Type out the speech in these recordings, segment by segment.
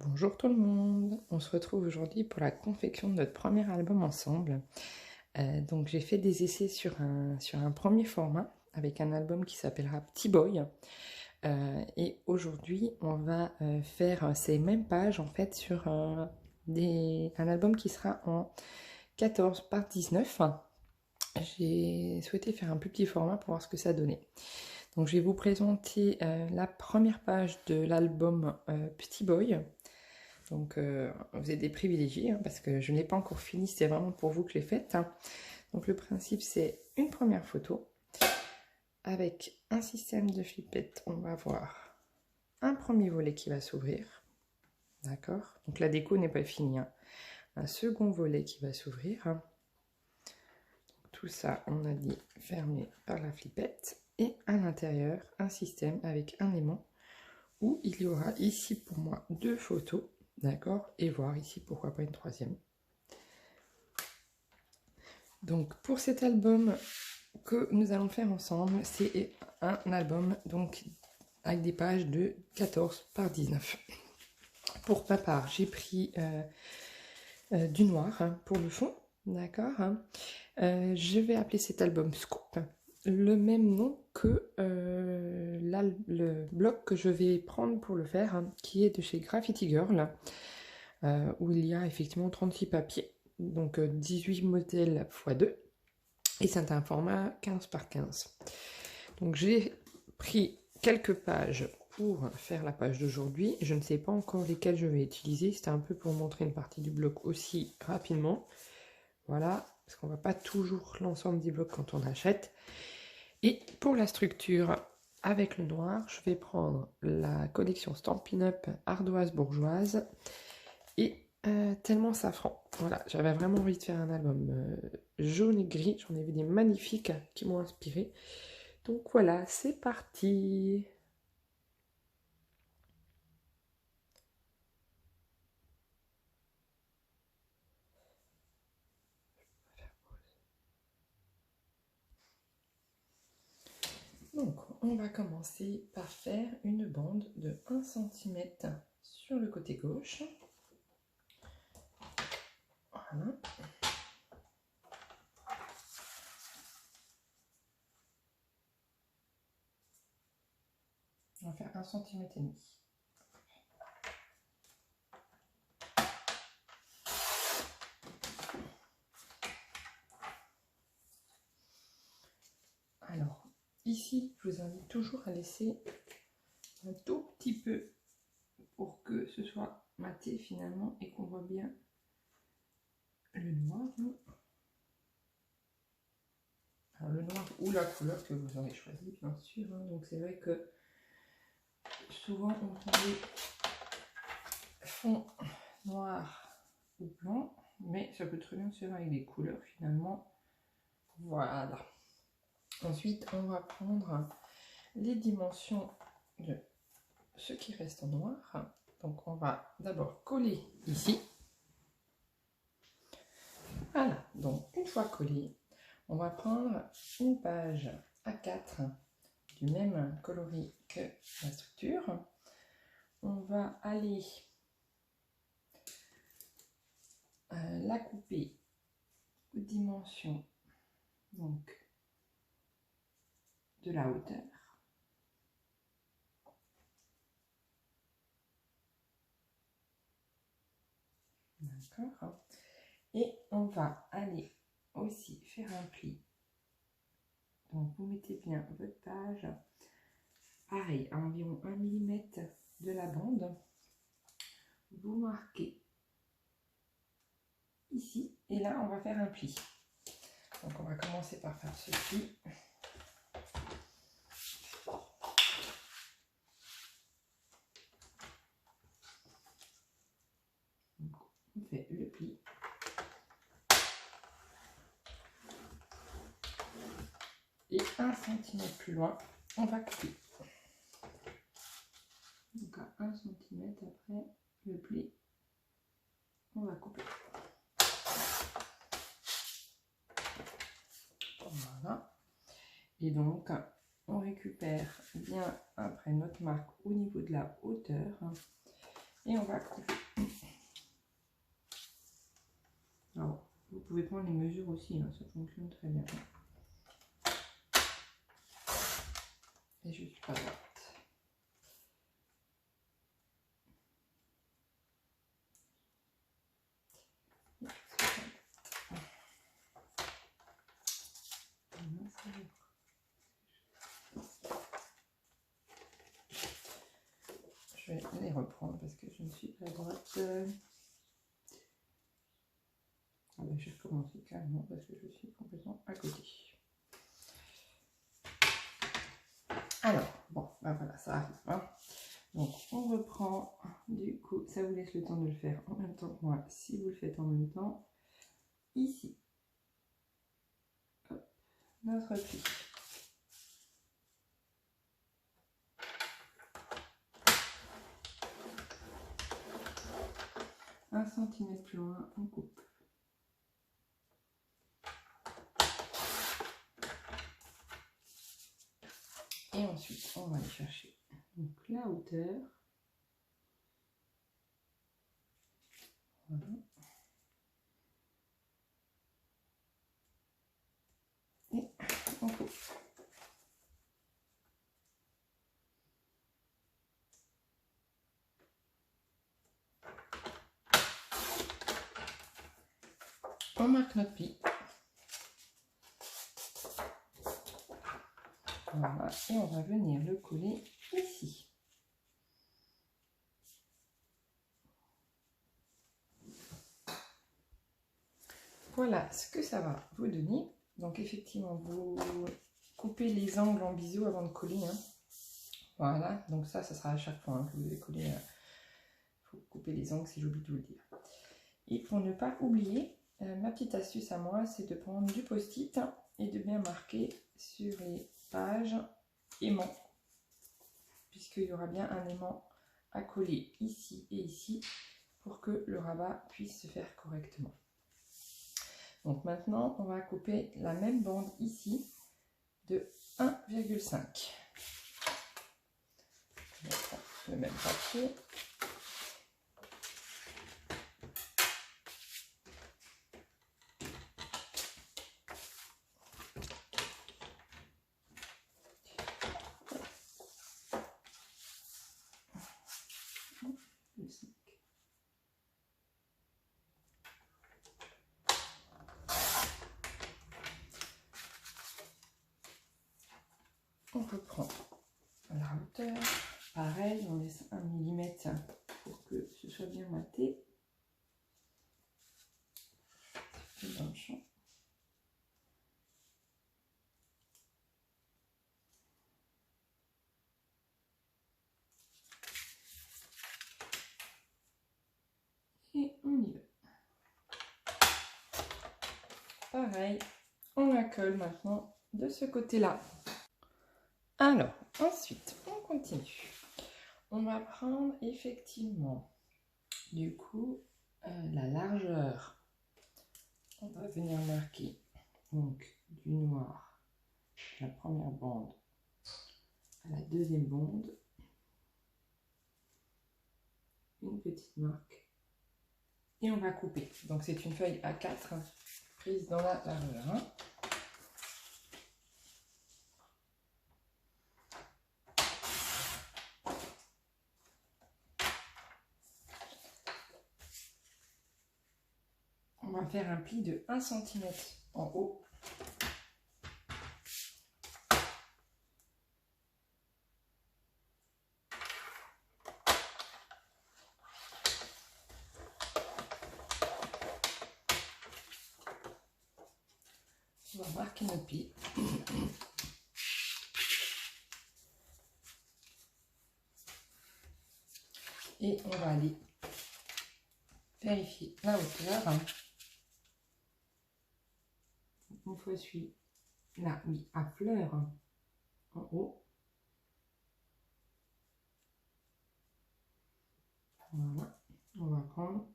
Bonjour tout le monde, on se retrouve aujourd'hui pour la confection de notre premier album ensemble. Donc j'ai fait des essais sur un premier format avec un album qui s'appellera Petit Boy. Et aujourd'hui on va faire ces mêmes pages en fait sur un album qui sera en 14 par 19. J'ai souhaité faire un plus petit format pour voir ce que ça donnait. Donc je vais vous présenter la première page de l'album Petit Boy. Donc, vous êtes des privilégiés hein, parce que je n'ai pas encore fini, c'est vraiment pour vous que je l'ai faite. Donc, le principe, c'est une première photo avec un système de flippette. On va avoir un premier volet qui va s'ouvrir. D'accord? Donc, la déco n'est pas finie. Hein. Un second volet qui va s'ouvrir. Tout ça, on a dit fermé par la flippette. Et à l'intérieur, un système avec un aimant où il y aura ici pour moi deux photos. D'accord? Et voir ici pourquoi pas une troisième. Donc pour cet album que nous allons faire ensemble, c'est un album donc avec des pages de 14 par 19. Pour ma part, j'ai pris du noir hein, pour le fond, d'accord. Je vais appeler cet album Scoop, le même nom que le bloc que je vais prendre pour le faire, hein, qui est de chez Graffiti Girl, où il y a effectivement 36 papiers, donc 18 modèles x 2. Et c'est un format 15 par 15. Donc j'ai pris quelques pages pour faire la page d'aujourd'hui. Je ne sais pas encore lesquelles je vais utiliser. C'était un peu pour montrer une partie du bloc aussi rapidement. Voilà, parce qu'on ne voit pas toujours l'ensemble du bloc quand on achète. Et pour la structure, avec le noir, je vais prendre la collection Stampin' Up Ardoise Bourgeoise et tellement safran. Voilà, j'avais vraiment envie de faire un album jaune et gris. J'en ai vu des magnifiques qui m'ont inspiré. Donc voilà, c'est parti. Donc on va commencer par faire une bande de 1 cm sur le côté gauche. Voilà. On va faire 1,5 cm. Alors, ici, je vous invite toujours à laisser un tout petit peu pour que ce soit maté finalement et qu'on voit bien le noir. Alors, le noir ou la couleur que vous aurez choisi, bien sûr. Hein. Donc, c'est vrai que souvent, on prend des fonds noirs ou blancs, mais ça peut très bien se faire avec des couleurs finalement. Voilà. Ensuite, on va prendre les dimensions de ce qui reste en noir. Donc, on va d'abord coller ici. Voilà. Donc, une fois collé, on va prendre une page A4 du même coloris que la structure. On va aller la couper aux dimensions donc de la hauteur. D'accord. Et on va aller aussi faire un pli. Donc vous mettez bien votre page, pareil, à environ 1 mm de la bande. Vous marquez ici et là on va faire un pli. Donc on va commencer par faire ce pli. Donc, on fait le pli. Et 1 cm plus loin, on va couper. Donc à 1 cm après le pli, on va couper. Voilà. Et donc, on récupère bien après notre marque au niveau de la hauteur. Et on va couper. Alors, vous pouvez prendre les mesures aussi, hein, ça fonctionne très bien. Et je suis pas droite. Je vais les reprendre parce que je ne suis pas droite. Ah ben, j'ai recommencé carrément parce que je suis complètement à côté. Alors, bon, ben voilà, ça arrive. Hein. Donc, on reprend. Du coup, ça vous laisse le temps de le faire en même temps que moi. Si vous le faites en même temps, ici, hop, notre pli. Un centimètre plus loin, on coupe. Et ensuite, on va aller chercher donc, la hauteur. Voilà. Et on coupe. On marque notre pli. Voilà. Et on va venir le coller ici. Voilà ce que ça va vous donner. Donc effectivement, vous coupez les angles en biseau avant de coller. Hein. Voilà, donc ça sera à chaque fois hein, que vous allez coller. Il faut couper les angles si j'oublie de vous le dire. Et pour ne pas oublier, ma petite astuce à moi, c'est de prendre du post-it et de bien marquer sur les pages aimant. Puisqu'il y aura bien un aimant à coller ici et ici pour que le rabat puisse se faire correctement. Donc maintenant, on va couper la même bande ici de 1,5. Le même papier. On reprend la hauteur, pareil, on laisse 1 mm pour que ce soit bien maté. Dans le champ. Et on y va. Pareil, on la colle maintenant de ce côté-là. Alors, ensuite, on continue. On va prendre effectivement, du coup, la largeur. On va venir marquer donc du noir, la première bande à la deuxième bande. Une petite marque. Et on va couper. Donc c'est une feuille A4 prise dans la largeur. Hein. On va faire un pli de 1 cm en haut. On va marquer notre pli. Et on va aller vérifier la hauteur. Une fois celui là, oui, à fleur en haut. Voilà, on va prendre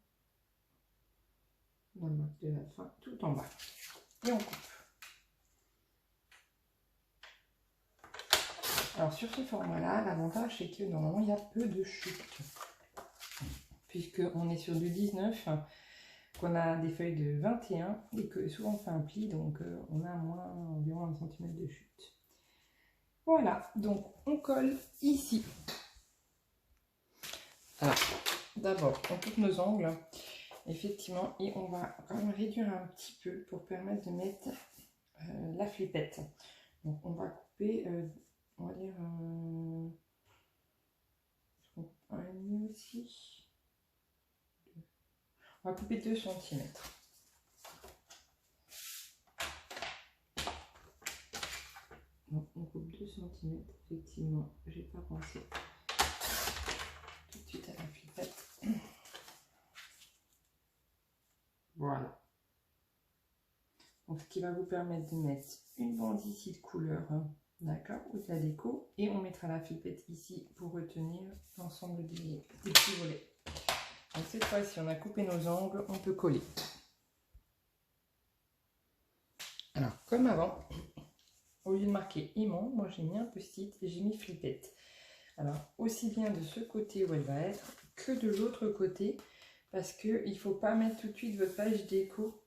la marque de la fin tout en bas. Et on coupe. Alors sur ce format-là, l'avantage c'est que normalement il y a peu de chute. puisqu'on est sur du 19, qu'on a des feuilles de 21 et que souvent on fait un pli, donc on a environ 1 cm de chute. Voilà, donc on colle ici. Alors, d'abord, on coupe nos angles, effectivement, et on va quand même réduire un petit peu pour permettre de mettre la flippette. Donc on va couper, on va dire, un et demi aussi. On va couper 2 cm. Donc on coupe 2 cm, effectivement, j'ai pas pensé tout de suite à la flippette. Voilà. Donc ce qui va vous permettre de mettre une bande ici de couleur, d'accord, ou de la déco, et on mettra la flippette ici pour retenir l'ensemble des petits volets. Donc cette fois-ci, on a coupé nos angles, on peut coller. Alors, comme avant, au lieu de marquer aimant, moi j'ai mis un post-it et j'ai mis flippette. Alors, aussi bien de ce côté où elle va être que de l'autre côté, parce qu'il ne faut pas mettre tout de suite votre page déco,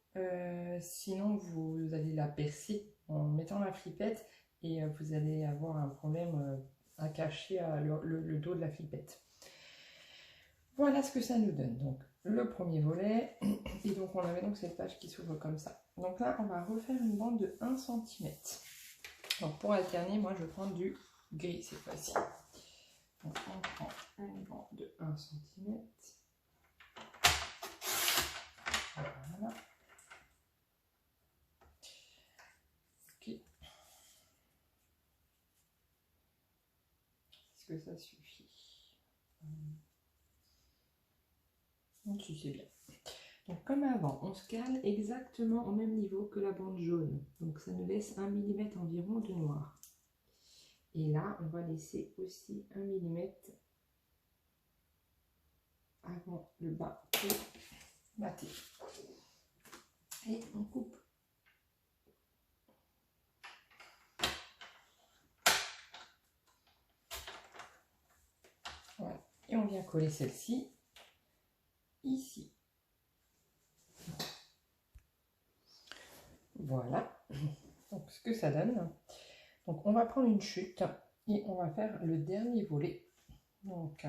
sinon vous allez la percer en mettant la flippette et vous allez avoir un problème à cacher le dos de la flippette. Voilà ce que ça nous donne. Donc, le premier volet, et donc on avait donc cette page qui s'ouvre comme ça. Donc là, on va refaire une bande de 1 cm. Donc pour alterner, moi je vais prendre du gris cette fois-ci. Donc on prend une bande de 1 cm. Voilà. Ok. Est-ce que ça suffit? Si c'est bien. Donc comme avant, on se cale exactement au même niveau que la bande jaune. Donc ça nous laisse 1 mm environ de noir. Et là, on va laisser aussi 1 mm avant le bas pour mater. Et on coupe. Voilà. Et on vient coller celle-ci ici. Voilà. Donc ce que ça donne. Donc on va prendre une chute et on va faire le dernier volet. Donc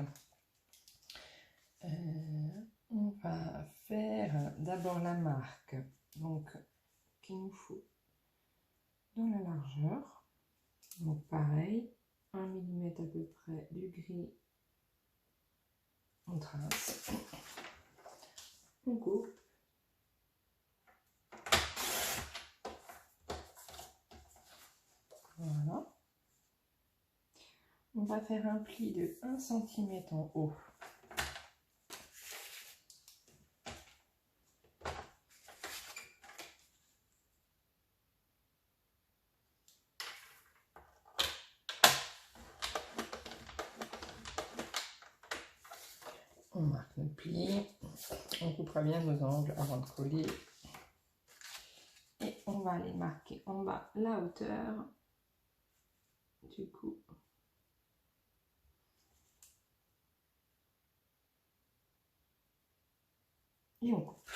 on va faire d'abord la marque donc qu'il nous faut dans la largeur. Donc pareil, 1 mm à peu près du gris, on trace, on coupe. Voilà. On va faire un pli de 1 cm en haut. On marque notre pli, on coupera bien nos angles avant de coller. Et on va aller marquer en bas la hauteur du coup. Et on coupe.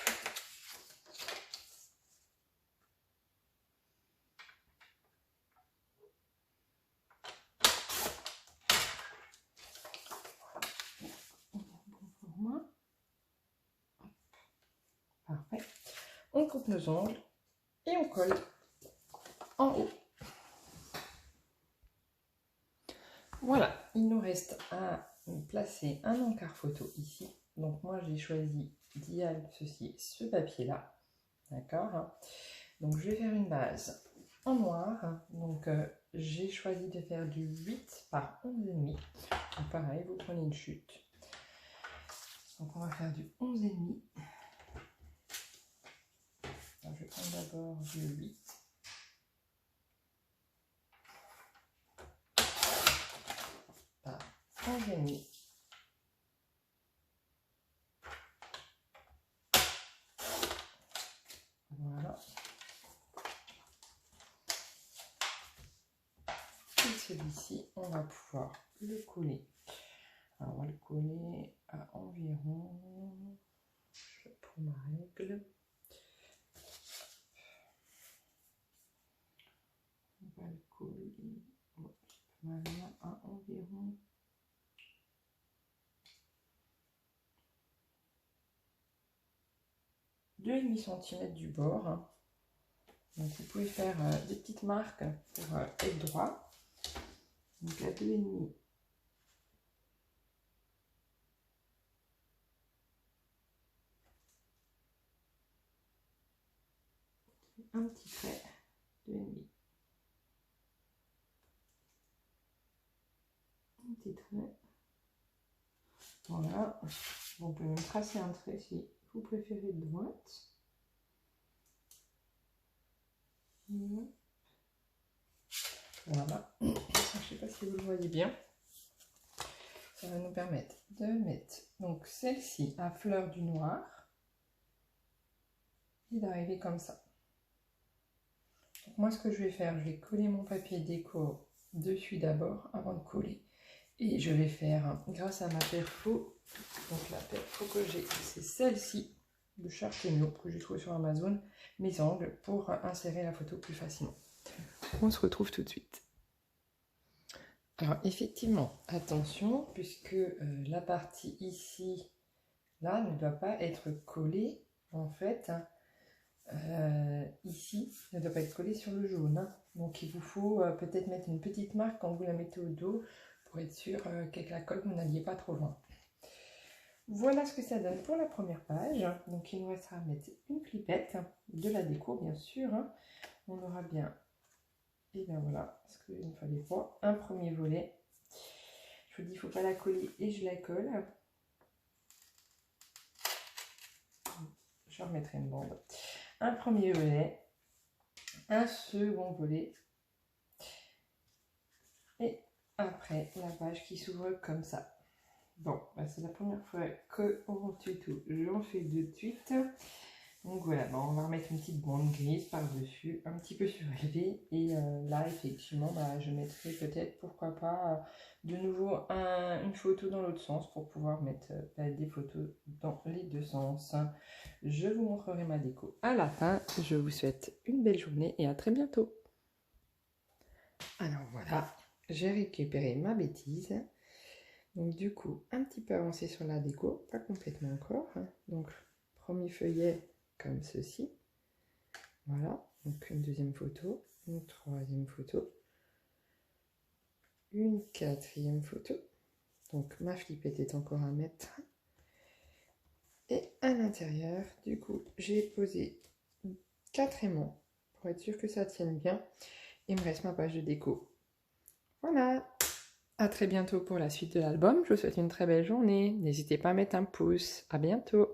Parfait. On coupe nos ongles et on colle en haut. Voilà, il nous reste à placer un encart photo ici. Donc moi j'ai choisi d'y associer ce papier-là. D'accord? Donc je vais faire une base en noir. Donc j'ai choisi de faire du 8 par 11,5. Donc pareil, vous prenez une chute. Donc on va faire du 11,5. Alors, je vais prendre d'abord du 8. Par 11,5. Voilà. Et celui-ci, on va pouvoir le coller. Alors, on va le coller à environ ma règle. On va le coller. Voilà, à environ 2,5 cm du bord. Donc vous pouvez faire des petites marques pour être droit. Donc à 2,5. Un petit trait, 2,5. Un petit trait. Voilà. Bon, vous pouvez même tracer un trait si vous préférez de droite. Voilà. Je ne sais pas si vous le voyez bien. Ça va nous permettre de mettre donc celle-ci à fleur du noir et d'arriver comme ça. Donc moi, ce que je vais faire, je vais coller mon papier déco dessus d'abord avant de coller. Et je vais faire, grâce à ma perfo, donc la perfo que j'ai, c'est celle-ci de Sharkeno que j'ai trouvé sur Amazon, mes angles pour insérer la photo plus facilement. On se retrouve tout de suite. Alors effectivement, attention, puisque la partie ici, là, ne doit pas être collée, en fait, ici, ne doit pas être collée sur le jaune. Hein. Donc il vous faut peut-être mettre une petite marque quand vous la mettez au dos, pour être sûr qu'avec la colle, vous n'alliez pas trop loin. Voilà ce que ça donne pour la première page. Donc il nous restera à mettre une clipette, de la déco bien sûr. Hein. On aura bien, et bien voilà, ce qu'il nous fallait pas, un premier volet. Je vous dis, il ne faut pas la coller et je la colle. Je remettrai une bande. Un premier volet, un second volet. Et après, la page qui s'ouvre comme ça. Bon, bah c'est la première fois qu'on tuto, j'en fais de suite. Donc voilà, bon, on va remettre une petite bande grise par-dessus, un petit peu surélevée. Et là, effectivement, bah, je mettrai peut-être, pourquoi pas, de nouveau une photo dans l'autre sens pour pouvoir mettre des photos dans les deux sens. Je vous montrerai ma déco à la fin. Je vous souhaite une belle journée et à très bientôt. Alors voilà, j'ai récupéré ma bêtise. Donc du coup, un petit peu avancé sur la déco, pas complètement encore. Hein. Donc, premier feuillet comme ceci. Voilà, donc une deuxième photo, une troisième photo, une quatrième photo. Donc ma flippette est encore à mettre. Et à l'intérieur, du coup, j'ai posé 4 aimants pour être sûr que ça tienne bien. Il me reste ma page de déco. Voilà. À très bientôt pour la suite de l'album. Je vous souhaite une très belle journée. N'hésitez pas à mettre un pouce. À bientôt.